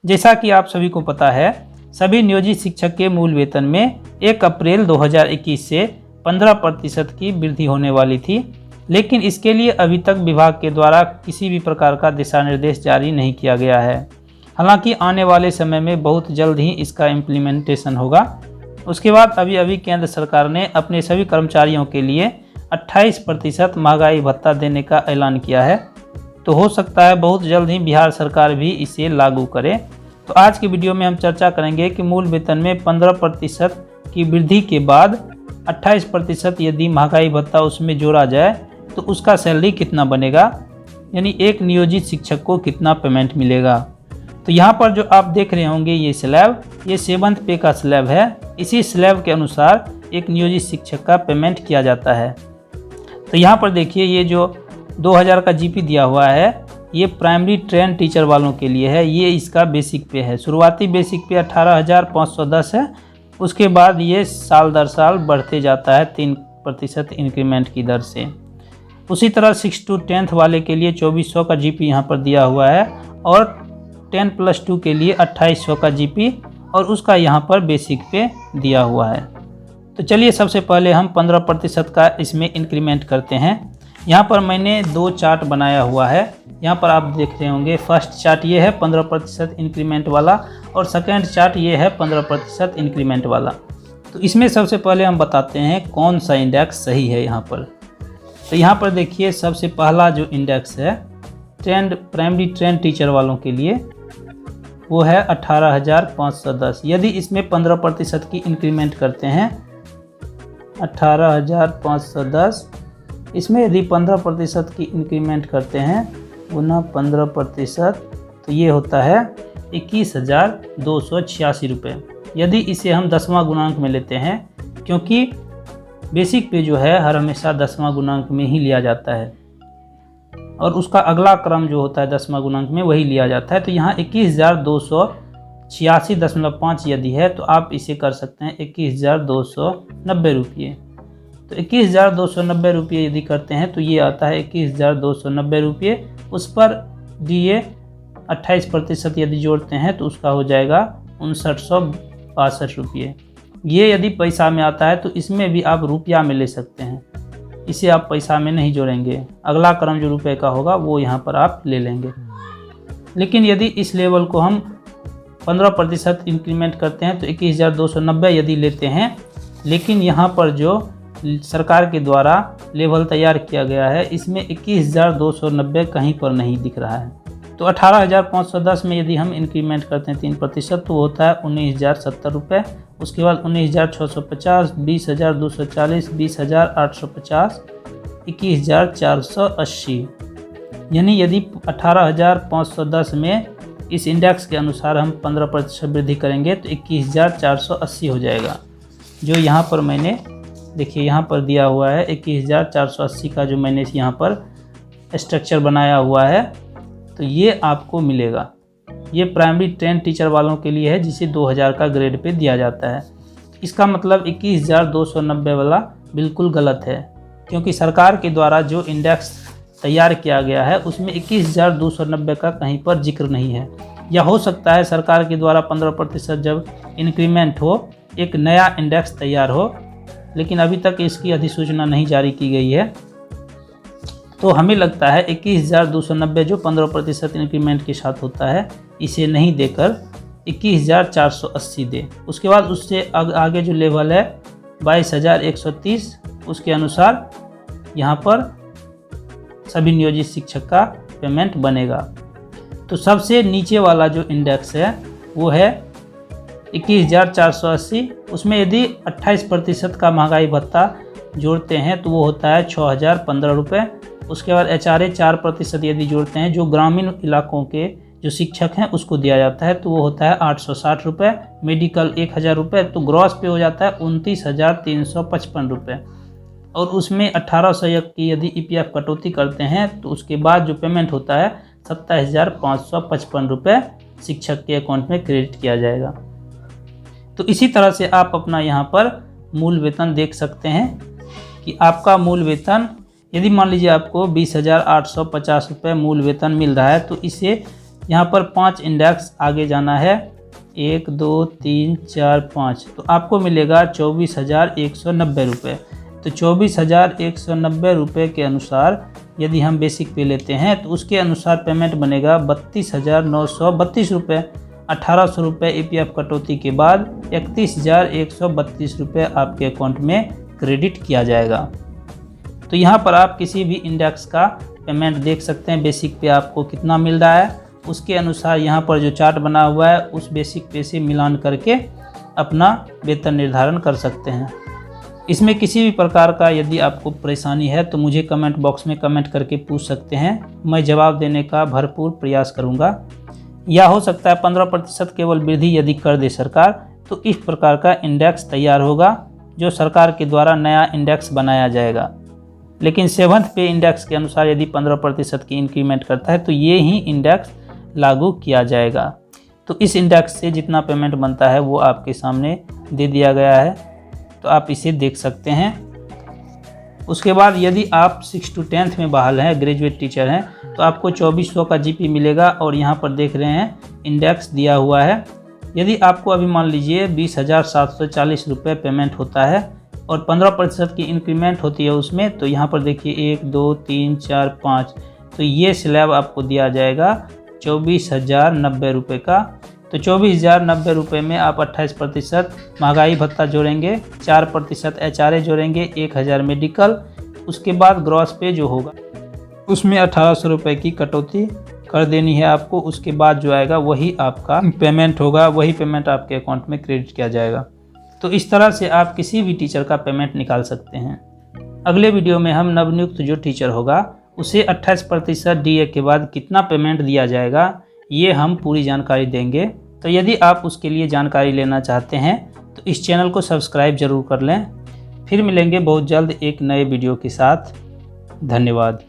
जैसा कि आप सभी को पता है, सभी नियोजित शिक्षक के मूल वेतन में 1 अप्रैल 2021 से 15% की वृद्धि होने वाली थी, लेकिन इसके लिए अभी तक विभाग के द्वारा किसी भी प्रकार का दिशा निर्देश जारी नहीं किया गया है। हालांकि आने वाले समय में बहुत जल्द ही इसका इम्प्लीमेंटेशन होगा। उसके बाद अभी केंद्र सरकार ने अपने सभी कर्मचारियों के लिए 28% महंगाई भत्ता देने का ऐलान किया है, तो हो सकता है बहुत जल्द ही बिहार सरकार भी इसे लागू करे। तो आज की वीडियो में हम चर्चा करेंगे कि मूल वेतन में 15% की वृद्धि के बाद 28% यदि महंगाई भत्ता उसमें जोड़ा जाए तो उसका सैलरी कितना बनेगा, यानी एक नियोजित शिक्षक को कितना पेमेंट मिलेगा। तो यहाँ पर जो आप देख रहे होंगे ये स्लैब, ये 7th पे का स्लैब है। इसी स्लैब के अनुसार एक नियोजित शिक्षक का पेमेंट किया जाता है। तो यहाँ पर देखिए, ये जो 2000 का जीपी दिया हुआ है, ये प्राइमरी ट्रेन टीचर वालों के लिए है। ये इसका बेसिक पे है। शुरुआती बेसिक पे 18,510 है। उसके बाद ये साल दर साल बढ़ते जाता है 3% इंक्रीमेंट की दर से। उसी तरह 6 to 10th वाले के लिए 2400 का जीपी यहाँ पर दिया हुआ है और 10+2 के लिए 2800 का जीपी और उसका यहाँ पर बेसिक पे दिया हुआ है। तो चलिए सबसे पहले हम 15% का इसमें इंक्रीमेंट करते हैं। यहाँ पर मैंने 2 चार्ट बनाया हुआ है। यहाँ पर आप देख रहे होंगे, फर्स्ट चार्ट ये है 15% इंक्रीमेंट वाला और सेकंड चार्ट ये है 15% इंक्रीमेंट वाला। तो इसमें सबसे पहले हम बताते हैं कौन सा इंडेक्स सही है यहाँ पर। तो यहाँ पर देखिए, सबसे पहला जो इंडेक्स है प्राइमरी ट्रेन टीचर वालों के लिए वो है 18,510। यदि इसमें 15% की इंक्रीमेंट करते हैं, 18,510, इसमें यदि 15% की इंक्रीमेंट करते हैं गुना 15%, तो ये होता है 21,286 रुपये। यदि इसे हम 10वां गुणांक में लेते हैं, क्योंकि बेसिक पे जो है हर हमेशा 10वां गुणांक में ही लिया जाता है और उसका अगला क्रम जो होता है 10वां गुणांक में वही लिया जाता है। तो यहाँ 21,286.5 यदि है तो आप इसे कर सकते हैं 21,290 रुपये। तो 21,290 रुपये यदि करते हैं तो ये आता है 21,290 रुपये। उस पर दिए 28% यदि जोड़ते हैं तो उसका हो जाएगा 5962 रुपये। ये यदि पैसा में आता है तो इसमें भी आप रुपया में ले सकते हैं। इसे आप पैसा में नहीं जोड़ेंगे, अगला क्रम जो रुपए का होगा वो यहाँ पर आप ले लेंगे। लेकिन यदि इस लेवल को हम 15% इंक्रीमेंट करते हैं तो 21,290 यदि लेते हैं, लेकिन यहाँ पर जो सरकार के द्वारा लेवल तैयार किया गया है इसमें 21,290 कहीं पर नहीं दिख रहा है। तो 18,510 में यदि हम इंक्रीमेंट करते हैं 3% तो होता है 19,070 रुपये। उसके बाद 19,650, 20,240, 20,850, 21,480। यानी यदि 18,510 में इस इंडेक्स के अनुसार हम 15% वृद्धि करेंगे तो 21,480 हो जाएगा। जो यहाँ पर मैंने देखिए यहाँ पर दिया हुआ है 21,480 का जो मैंने यहाँ पर स्ट्रक्चर बनाया हुआ है, तो ये आपको मिलेगा। ये प्राइमरी ट्रेन टीचर वालों के लिए है जिसे 2000 का ग्रेड पे दिया जाता है। इसका मतलब 21,290 वाला बिल्कुल गलत है, क्योंकि सरकार के द्वारा जो इंडेक्स तैयार किया गया है उसमें 21,290 का कहीं पर जिक्र नहीं है। या हो सकता है सरकार के द्वारा 15% जब इंक्रीमेंट हो एक नया इंडेक्स तैयार हो, लेकिन अभी तक इसकी अधिसूचना नहीं जारी की गई है। तो हमें लगता है 21,290 जो 15% इंक्रीमेंट के साथ होता है इसे नहीं देकर 21,480 दे। उसके बाद उससे आगे जो लेवल है 22,130, उसके अनुसार यहाँ पर सभी नियोजित शिक्षक का पेमेंट बनेगा। तो सबसे नीचे वाला जो इंडेक्स है वो है 21,480। उसमें यदि 28% का महंगाई भत्ता जोड़ते हैं तो वो होता है 6,015 रुपये। उसके बाद HRA 4% यदि जोड़ते हैं, जो ग्रामीण इलाकों के जो शिक्षक हैं उसको दिया जाता है, तो वो होता है 860 रुपये। मेडिकल 1,000 रुपये, तो ग्रॉस पे हो जाता है 29,355 रुपये। और उसमें 1,800 की यदि EPF कटौती करते हैं तो उसके बाद जो पेमेंट होता है 27,555 रुपये शिक्षक के अकाउंट में क्रेडिट किया जाएगा। तो इसी तरह से आप अपना यहाँ पर मूल वेतन देख सकते हैं कि आपका मूल वेतन यदि मान लीजिए आपको 20,850 रुपये मूल वेतन मिल रहा है, तो इसे यहाँ पर 5 इंडेक्स आगे जाना है, 1 2 3 4 5, तो आपको मिलेगा 24,190 रुपये। तो 24,190 रुपये के अनुसार यदि हम बेसिक पे लेते हैं तो उसके अनुसार पेमेंट बनेगा 32,932 रुपये। 1,800 रुपये EPF कटौती के बाद 31,132 रुपये आपके अकाउंट में क्रेडिट किया जाएगा। तो यहाँ पर आप किसी भी इंडेक्स का पेमेंट देख सकते हैं, बेसिक पे आपको कितना मिल रहा है उसके अनुसार यहाँ पर जो चार्ट बना हुआ है उस बेसिक पे से मिलान करके अपना वेतन निर्धारण कर सकते हैं। इसमें किसी भी प्रकार का यदि आपको परेशानी है तो मुझे कमेंट बॉक्स में कमेंट करके पूछ सकते हैं, मैं जवाब देने का भरपूर प्रयास करूँगा। या हो सकता है 15% केवल वृद्धि यदि कर दे सरकार तो इस प्रकार का इंडेक्स तैयार होगा जो सरकार के द्वारा नया इंडेक्स बनाया जाएगा। लेकिन 7th पे इंडेक्स के अनुसार यदि 15% की इंक्रीमेंट करता है तो ये ही इंडेक्स लागू किया जाएगा। तो इस इंडेक्स से जितना पेमेंट बनता है वो आपके सामने दे दिया गया है, तो आप इसे देख सकते हैं। उसके बाद यदि आप 6 to 10th में बहाल हैं, ग्रेजुएट टीचर हैं, तो आपको 2400 का GP मिलेगा और यहाँ पर देख रहे हैं इंडेक्स दिया हुआ है। यदि आपको अभी मान लीजिए 20,740 रुपये पेमेंट होता है और 15% की इंक्रीमेंट होती है उसमें, तो यहाँ पर देखिए 1 2 3 4 5, तो ये स्लैब आपको दिया जाएगा 24,090 रुपये का। तो 24,090 रुपये में आप 28% महंगाई भत्ता जोड़ेंगे, 4% HRA जोड़ेंगे, 1,000 मेडिकल, उसके बाद ग्रॉस पे जो होगा उसमें 1,800 रुपये की कटौती कर देनी है आपको। उसके बाद जो आएगा वही आपका पेमेंट होगा, वही पेमेंट आपके अकाउंट में क्रेडिट किया जाएगा। तो इस तरह से आप किसी भी टीचर का पेमेंट निकाल सकते हैं। अगले वीडियो में हम नवनियुक्त जो टीचर होगा उसे 28% DA के बाद कितना पेमेंट दिया जाएगा ये हम पूरी जानकारी देंगे। तो यदि आप उसके लिए जानकारी लेना चाहते हैं तो इस चैनल को सब्सक्राइब जरूर कर लें। फिर मिलेंगे बहुत जल्द एक नए वीडियो के साथ। धन्यवाद।